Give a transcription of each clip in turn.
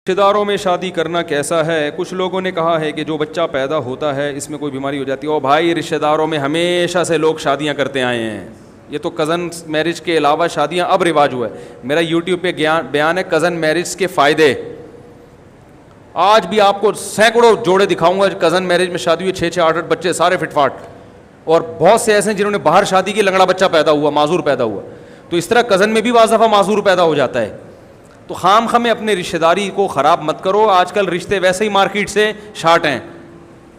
رشتہ داروں میں شادی کرنا کیسا ہے؟ کچھ لوگوں نے کہا ہے کہ جو بچہ پیدا ہوتا ہے اس میں کوئی بیماری ہو جاتی ہے. او بھائی، رشتہ داروں میں ہمیشہ سے لوگ شادیاں کرتے آئے ہیں. یہ تو کزن میرج کے علاوہ شادیاں اب رواج ہوا ہے. میرا یوٹیوب پہ بیان ہے کزن میرج کے فائدے. آج بھی آپ کو سینکڑوں جوڑے دکھاؤں گا کزن میرج میں شادی ہوئی, 6 8 بچے سارے فٹ فاٹ, اور بہت سے ایسے ہیں جنہوں نے باہر شادی کی, لنگڑا بچہ پیدا ہوا, معذور پیدا ہوا. تو اس طرح کزن میں بھی بعض دفعہ معذور پیدا ہو جاتا ہے. تو خام خامے اپنے رشتہ داری کو خراب مت کرو. آج کل رشتے ویسے ہی مارکیٹ سے شارٹ ہیں.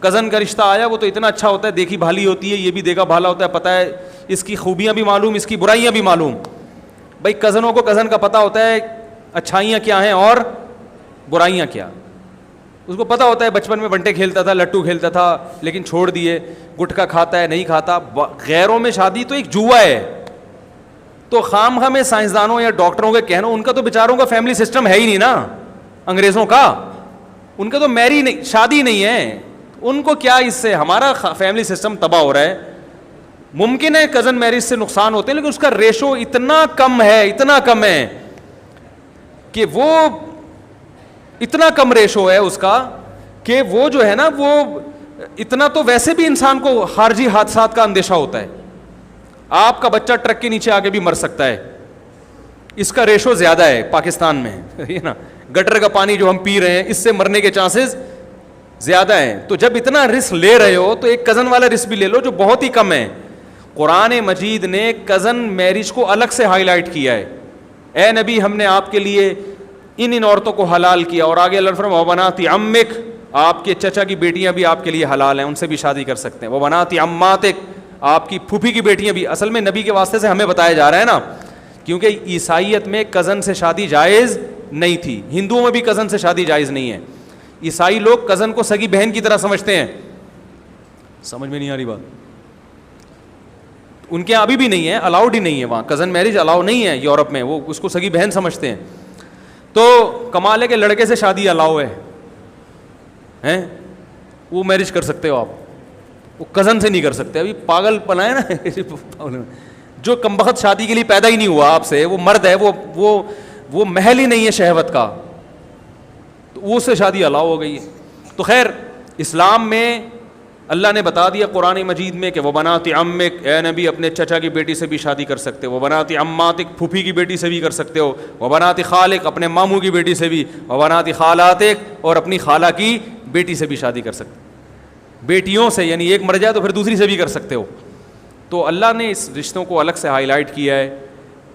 کزن کا رشتہ آیا وہ تو اتنا اچھا ہوتا ہے, دیکھی بھالی ہوتی ہے, یہ بھی دیکھا بھالا ہوتا ہے, پتہ ہے اس کی خوبیاں بھی معلوم, اس کی برائیاں بھی معلوم. بھائی کزنوں کو کزن کا پتہ ہوتا ہے اچھائیاں کیا ہیں اور برائیاں کیا. اس کو پتہ ہوتا ہے بچپن میں بنٹے کھیلتا تھا, لٹو کھیلتا تھا, لیکن چھوڑ دیے, گٹکا کھاتا ہے نہیں کھاتا. غیروں میں شادی تو ایک جوا ہے. تو خام خامے سائنسدانوں یا ڈاکٹروں کے کہنا, ان کا تو بیچاروں کا فیملی سسٹم ہے ہی نہیں نا, انگریزوں کا. ان کا تو نہیں, شادی نہیں ہے. ان کو کیا اس سے, ہمارا فیملی سسٹم تباہ ہو رہا ہے. ممکن ہے کزن میرج سے نقصان ہوتے ہیں, لیکن اس کا ریشو اتنا کم ہے کہ وہ اتنا کم ریشو ہے اس کا کہ وہ جو ہے نا, وہ اتنا تو ویسے بھی انسان کو خارجی حادثات کا اندیشہ ہوتا ہے. آپ کا بچہ ٹرک کے نیچے آگے بھی مر سکتا ہے. اس کا ریشو زیادہ ہے پاکستان میں, یہ نا گٹر کا پانی جو ہم پی رہے ہیں اس سے مرنے کے چانسز زیادہ ہیں. تو جب اتنا رسک لے رہے ہو تو ایک کزن والا رسک بھی لے لو جو بہت ہی کم ہے. قرآن مجید نے کزن میرج کو الگ سے ہائی لائٹ کیا ہے. اے نبی, ہم نے آپ کے لیے ان عورتوں کو حلال کیا. اور آگے اللہ فرمایا وبنات عمک, آپ کے چچا کی بیٹیاں بھی آپ کے لیے حلال ہیں, ان سے بھی شادی کر سکتے ہیں. وبنات عماتک, آپ کی پھوپھی کی بیٹیاں بھی. اصل میں نبی کے واسطے سے ہمیں بتایا جا رہا ہے نا, کیونکہ عیسائیت میں کزن سے شادی جائز نہیں تھی, ہندوؤں میں بھی کزن سے شادی جائز نہیں ہے. عیسائی لوگ کزن کو سگی بہن کی طرح سمجھتے ہیں. سمجھ میں نہیں آ رہی بات؟ ان کے ابھی بھی نہیں ہے, الاؤڈ ہی نہیں ہے وہاں, کزن میرج الاؤ نہیں ہے یورپ میں, وہ اس کو سگی بہن سمجھتے ہیں. تو کمال ہے کہ لڑکے سے شادی الاؤ ہے, وہ میرج کر سکتے ہو آپ, وہ کزن سے نہیں کر سکتے. ابھی پاگل پنا ہے نا جو کمبخت شادی کے لیے پیدا ہی نہیں ہوا آپ سے, وہ مرد ہے, وہ محل ہی نہیں ہے شہوت کا, تو وہ سے شادی الاؤ ہو گئی ہے. تو خیر, اسلام میں اللہ نے بتا دیا قرآن مجید میں کہ وہ بنات عمک, اے نبی اپنے چچا کی بیٹی سے بھی شادی کر سکتے ہو. وہ بنات عماتک, پھوپھی کی بیٹی سے بھی کر سکتے ہو. وہ بنات خالق, اپنے ماموں کی بیٹی سے بھی. وہ بنات خالاتک, اور اپنی خالہ کی بیٹی سے بھی شادی کر سکتے. بیٹیوں سے, یعنی ایک مر جائے تو پھر دوسری سے بھی کر سکتے ہو. تو اللہ نے اس رشتوں کو الگ سے ہائی لائٹ کیا ہے.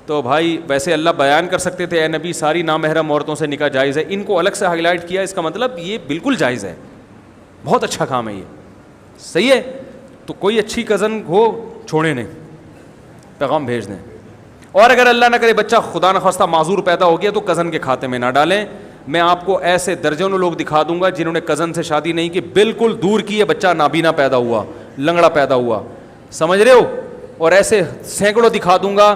تو بھائی ویسے اللہ بیان کر سکتے تھے اے نبی ساری نامحرم عورتوں سے نکاح جائز ہے, ان کو الگ سے ہائی لائٹ کیا, اس کا مطلب یہ بالکل جائز ہے, بہت اچھا کام ہے یہ, صحیح ہے. تو کوئی اچھی کزن ہو چھوڑے نہیں, پیغام بھیج دیں. اور اگر اللہ نہ کرے بچہ خدا نخواستہ معذور پیدا ہو گیا تو کزن کے کھاتے میں نہ ڈالیں. میں آپ کو ایسے درجنوں لوگ دکھا دوں گا جنہوں نے کزن سے شادی نہیں کی, بالکل دور کی ہے, بچہ نابینا پیدا ہوا, لنگڑا پیدا ہوا, سمجھ رہے ہو. اور ایسے سینکڑوں دکھا دوں گا.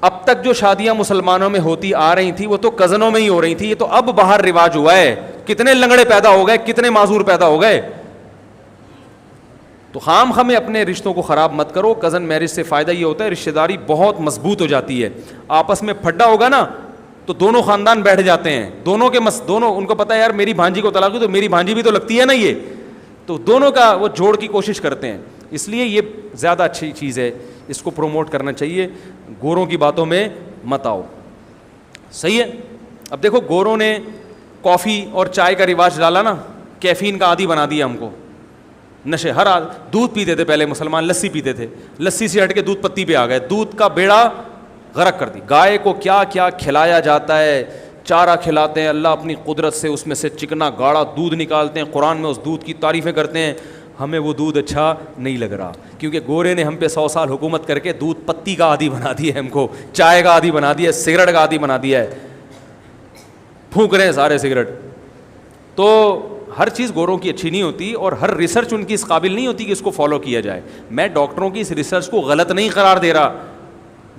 اب تک جو شادیاں مسلمانوں میں ہوتی آ رہی تھی وہ تو کزنوں میں ہی ہو رہی تھی, یہ تو اب باہر رواج ہوا ہے. کتنے لنگڑے پیدا ہو گئے, کتنے معذور پیدا ہو گئے. تو خام خامے اپنے رشتوں کو خراب مت کرو. کزن میرج سے فائدہ یہ ہوتا ہے رشتہ داری بہت مضبوط ہو جاتی ہے. آپس میں پھڈا ہوگا نا تو دونوں خاندان بیٹھ جاتے ہیں, دونوں ان کو پتہ ہے یار میری بھانجی کو طلاق دی تو میری بھانجی بھی تو لگتی ہے نا یہ, تو دونوں کا وہ جوڑ کی کوشش کرتے ہیں. اس لیے یہ زیادہ اچھی چیز ہے, اس کو پروموٹ کرنا چاہیے. گوروں کی باتوں میں مت آؤ, صحیح ہے. اب دیکھو گوروں نے کافی اور چائے کا رواج ڈالا نا, کیفین کا عادی بنا دیا ہم کو, نشے ہر دودھ پیتے تھے پہلے مسلمان, لسی پیتے تھے, لسی سے ہٹ کے دودھ پتی پہ آ گئے, دودھ کا بیڑا غرق کر دی. گائے کو کیا کیا کھلایا جاتا ہے, چارہ کھلاتے ہیں, اللہ اپنی قدرت سے اس میں سے چکنا گاڑھا دودھ نکالتے ہیں, قرآن میں اس دودھ کی تعریفیں کرتے ہیں. ہمیں وہ دودھ اچھا نہیں لگ رہا کیونکہ گورے نے ہم پہ 100 سال حکومت کر کے دودھ پتی کا عادی بنا دیا ہے, ہم کو چائے کا عادی بنا دیا ہے, سگریٹ کا عادی بنا دیا ہے, پھونک رہے ہیں سارے سگریٹ. تو ہر چیز گوروں کی اچھی نہیں ہوتی, اور ہر ریسرچ ان کی اس قابل نہیں ہوتی کہ اس کو فالو کیا جائے. میں ڈاکٹروں کی اس ریسرچ کو غلط نہیں قرار دے رہا,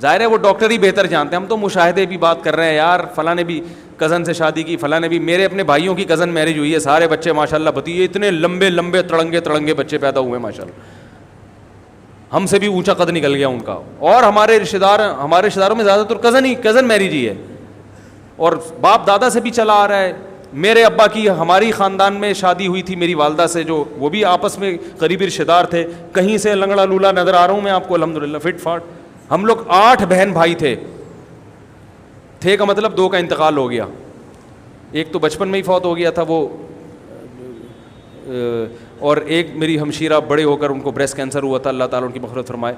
ظاہر ہے وہ ڈاکٹر ہی بہتر جانتے ہیں. ہم تو مشاہدے بھی بات کر رہے ہیں, یار فلاں نے بھی کزن سے شادی کی, فلاں نے بھی, میرے اپنے بھائیوں کی کزن میرج ہوئی ہے, سارے بچے ماشاءاللہ بتائیے اتنے لمبے لمبے تڑنگے بچے پیدا ہوئے ماشاءاللہ, ہم سے بھی اونچا قد نکل گیا ان کا. اور ہمارے رشتہ داروں میں زیادہ تر کزن میرج ہی ہے, اور باپ دادا سے بھی چلا آ رہا ہے. میرے ابا کی ہماری خاندان میں شادی ہوئی تھی میری والدہ سے, جو وہ بھی آپس میں قریبی رشتے دار تھے. کہیں سے لنگڑا لولا نظر آ رہا ہوں میں آپ کو, الحمدللہ فٹ فاٹ. ہم لوگ 8 بہن بھائی تھے کا مطلب 2 کا انتقال ہو گیا. ایک تو بچپن میں ہی فوت ہو گیا تھا وہ, اور ایک میری ہمشیرہ بڑے ہو کر ان کو بریسٹ کینسر ہوا تھا, اللہ تعالیٰ ان کی مغفرت فرمائے.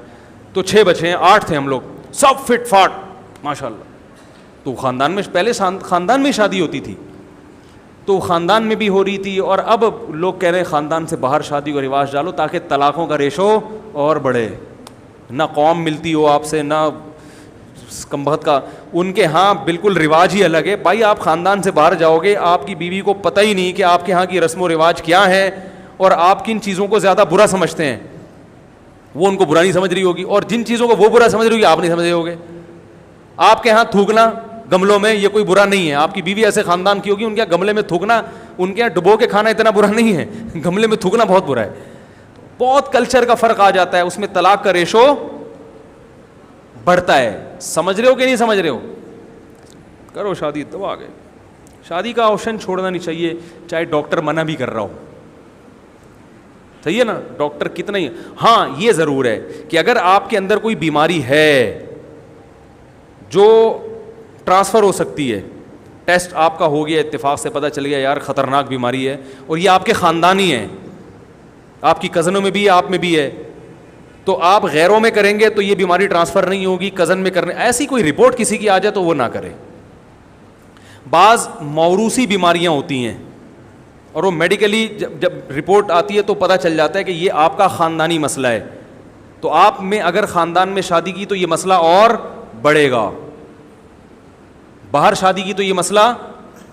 تو 6 بچے ہیں, 8 تھے ہم لوگ, سب فٹ فاٹ ماشاء اللہ. تو خاندان میں پہلے خاندان میں شادی ہوتی تھی, تو خاندان میں بھی ہو رہی تھی, اور اب لوگ کہہ رہے ہیں خاندان سے باہر شادی کا رواج ڈالو تاکہ طلاقوں کا ریشو اور بڑھے. نہ قوم ملتی ہو آپ سے, نہ کم بخت کا. ان کے ہاں بالکل رواج ہی الگ ہے. بھائی آپ خاندان سے باہر جاؤ گے, آپ کی بیوی کو پتہ ہی نہیں کہ آپ کے ہاں کی رسم و رواج کیا ہے, اور آپ کن چیزوں کو زیادہ برا سمجھتے ہیں. وہ ان کو برا نہیں سمجھ رہی ہوگی, اور جن چیزوں کو وہ برا سمجھ رہی ہوگی آپ نہیں سمجھ رہے ہوگے. آپ کے ہاں تھوکنا گملوں میں یہ کوئی برا نہیں ہے. آپ کی بیوی ایسے خاندان کی ہوگی, ان کے یہاں گملے میں تھوکنا, ان کے یہاں ڈبو کے کھانا اتنا برا نہیں ہے, گملے میں تھوکنا بہت برا ہے. بہت کلچر کا فرق آ جاتا ہے, اس میں طلاق کا ریشو بڑھتا ہے. سمجھ رہے ہو کہ نہیں سمجھ رہے ہو؟ کرو شادی, تو آ گئے. شادی کا آپشن چھوڑنا نہیں چاہیے, چاہے ڈاکٹر منع بھی کر رہا ہو. صحیح ہے نا, ڈاکٹر کتنا ہی. ہاں یہ ضرور ہے کہ اگر آپ کے اندر کوئی بیماری ہے جو ٹرانسفر ہو سکتی ہے, ٹیسٹ آپ کا ہو گیا, اتفاق سے پتہ چل گیا یار خطرناک بیماری ہے, اور یہ آپ کے خاندانی ہے, آپ کی کزنوں میں بھی ہے, آپ میں بھی ہے, تو آپ غیروں میں کریں گے تو یہ بیماری ٹرانسفر نہیں ہوگی. کزن میں کرنے, ایسی کوئی رپورٹ کسی کی آ جائے تو وہ نہ کرے. بعض موروثی بیماریاں ہوتی ہیں, اور وہ میڈیکلی جب رپورٹ آتی ہے تو پتہ چل جاتا ہے کہ یہ آپ کا خاندانی مسئلہ ہے. تو آپ میں اگر خاندان میں شادی کی تو یہ مسئلہ اور بڑھے گا, باہر شادی کی تو یہ مسئلہ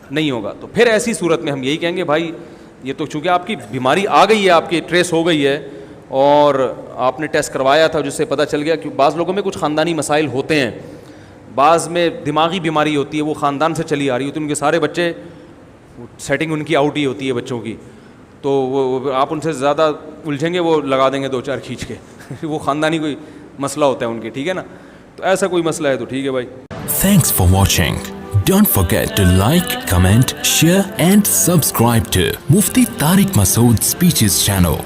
نہیں ہوگا. تو پھر ایسی صورت میں ہم یہی کہیں گے بھائی یہ تو چونکہ آپ کی بیماری آ گئی ہے, آپ کی ٹریس ہو گئی ہے, اور آپ نے ٹیسٹ کروایا تھا جس سے پتہ چل گیا کہ بعض لوگوں میں کچھ خاندانی مسائل ہوتے ہیں, بعض میں دماغی بیماری ہوتی ہے, وہ خاندان سے چلی آ رہی ہوتی ہے, ان کے سارے بچے سیٹنگ ان کی آؤٹ ہی ہوتی ہے بچوں کی, تو وہ آپ ان سے زیادہ الجھیں گے, وہ لگا دیں گے 2-4 کھینچ کے, وہ خاندانی کوئی مسئلہ ہوتا ہے ان کے, ٹھیک ہے نا. تو ایسا کوئی مسئلہ ہے تو ٹھیک ہے بھائی. Thanks for watching. Don't forget to like, comment, share and subscribe to Mufti Tariq Masood Speeches channel.